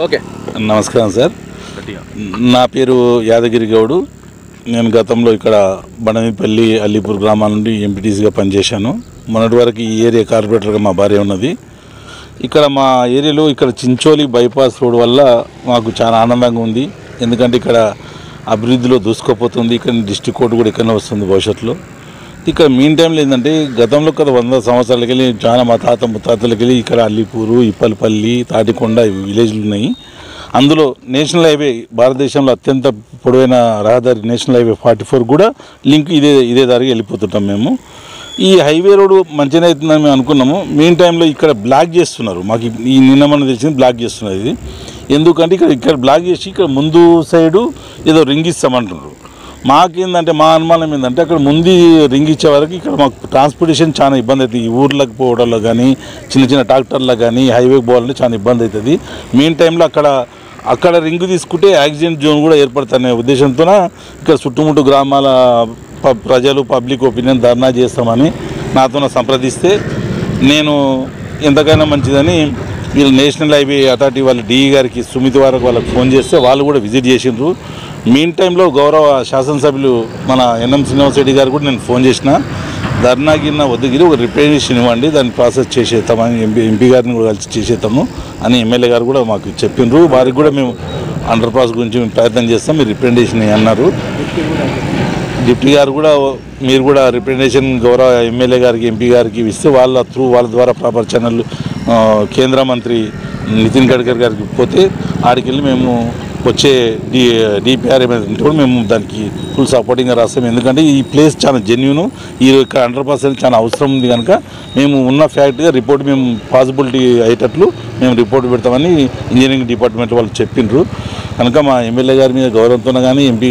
Okay, నమస్కారం sir. నా పేరు యాదగిరి గౌడు. నేను గతంలో ఇక్కడ బండమిపల్లి అల్లీపూర్ గ్రామాల నుండి ఎంపీటీసీగా పనిచేశాను. మొన్నటి వరకు ఈ ఏరియా కార్పొరేటర్గా మా భార్య ఉన్నది. ఇక్కడ మా ఏరియాలో ఇక్కడ చించోలి బైపాస్ రోడ్ వల్ల మాకు చాలా ఆనందంగా ఉంది. ఎందుకంటే ఇక్కడ అభివృద్ధిలో దూసుకుపోతుంది. ఇక్కడ డిస్ట్రిక్ట్ కోర్టు కూడా ఇక్కడనే వస్తుంది భవిష్యత్తులో. ఇక్కడ మీన్ టైంలో ఏంటంటే గతంలో కదా 100 సంవత్సరాలకి వెళ్ళి చాలా మా తాత ముత్తాతలకి వెళ్ళి ఇక్కడ అల్లీపూరు, ఇప్పలపల్లి, తాటికొండ విలేజ్లు ఉన్నాయి. అందులో నేషనల్ హైవే భారతదేశంలో అత్యంత పొడవైన రహదారి నేషనల్ హైవే 44 కూడా లింక్ ఇదే దారికి వెళ్ళిపోతుంటాం మేము. ఈ హైవే రోడ్డు మంచిగా అవుతుందని మేము అనుకున్నాము. మెయిన్ టైంలో ఇక్కడ బ్లాక్ చేస్తున్నారు. మాకు ఈ నిన్న మనం తెలిసింది బ్లాక్ చేస్తున్నారు. ఇది ఎందుకంటే ఇక్కడ బ్లాక్ చేసి ఇక్కడ ముందు సైడు ఏదో రింగ్ ఇస్తామంటున్నారు. మాకేందంటే మా అనుమానం ఏంటంటే అక్కడ ముందు రింగ్ ఇచ్చే వరకు ఇక్కడ మాకు ట్రాన్స్పోర్టేషన్ చాలా ఇబ్బంది అవుతుంది. ఈ ఊర్లకు పోవడంలో కానీ చిన్న ట్రాక్టర్లకు కానీ హైవేకి పోవాలంటే చాలా ఇబ్బంది అవుతుంది. మెయిన్ టైంలో అక్కడ రింగ్ తీసుకుంటే యాక్సిడెంట్ జోన్ కూడా ఏర్పడుతున్న ఉద్దేశంతో ఇక్కడ చుట్టుముట్టు గ్రామాల ప్రజలు పబ్లిక్ ఒపీనియన్ ధర్నా చేస్తామని నాతో సంప్రదిస్తే నేను ఎంతకైనా మంచిదని వీళ్ళు నేషనల్ హైవే అథారిటీ వాళ్ళ డిఈ గారికి సుమిత్ వారికి వాళ్ళకి ఫోన్ చేస్తే వాళ్ళు కూడా విజిట్ చేసిండ్రు. మెయిన్ టైంలో గౌరవ శాసనసభ్యులు మన ఎన్ఎం శ్రీనివాస్ రెడ్డి గారు కూడా నేను ఫోన్ చేసిన, ధర్నా గిన్న వద్దగిరి ఒక రిప్రజెంటేషన్ ఇవ్వండి, దాన్ని ప్రాసెస్ చేసేస్తామని ఎంపీ గారిని కూడా కలిసి చేసేస్తాము అని ఎమ్మెల్యే గారు కూడా మాకు చెప్పిండ్రు. వారికి కూడా మేము అండర్ పాస్ గురించి మేము ప్రయత్నం చేస్తాం, మీరు రిప్రజెంటేషన్ అన్నారు. డిప్యూటీ గారు కూడా మీరు కూడా రిప్రజెంటేషన్ గౌరవ ఎమ్మెల్యే గారికి ఎంపీ గారికి ఇస్తే వాళ్ళ ద్వారా ప్రాపర్ ఛానల్ కేంద్ర మంత్రి నితిన్ గడ్కరీ గారికి పోతే ఆడికి వెళ్ళి మేము వచ్చే డిపిఆర్ ఏమైనా కూడా మేము దానికి ఫుల్ సపోర్టింగ్గా రాస్తాం. ఎందుకంటే ఈ ప్లేస్ చాలా జెన్యూన్, ఇక్కడ 100% చాలా అవసరం ఉంది కనుక మేము ఉన్న ఫ్యాక్ట్గా రిపోర్ట్ మేము పాసిబిలిటీ అయ్యేటట్లు మేము రిపోర్ట్ పెడతామని ఇంజనీరింగ్ డిపార్ట్మెంట్ వాళ్ళు చెప్పిండ్రు. కనుక మా ఎమ్మెల్యే గారి మీద గౌరవంతో కానీ ఎంపీ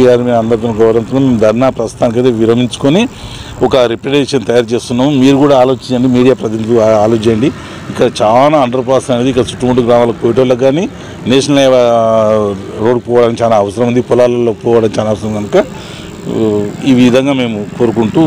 గారి మీద అందరితో గౌరవంతో మేము ధర్నా ప్రస్తుతానికైతే విరమించుకొని ఒక రిప్రజెంటేషన్ తయారు చేస్తున్నాము. మీరు కూడా ఆలోచించండి, మీడియా ప్రతినిధులు ఆలోచించండి. ఇక్కడ చాలా అండర్ పాస్ అనేది ఇక్కడ చుట్టుముట్టు గ్రామాలకు పోయేటోళ్ళకి కానీ నేషనల్ హైవే రోడ్డు పోవడానికి చాలా అవసరం ఉంది, పొలాలలో పోవడానికి చాలా అవసరం కనుక ఈ విధంగా మేము కోరుకుంటూ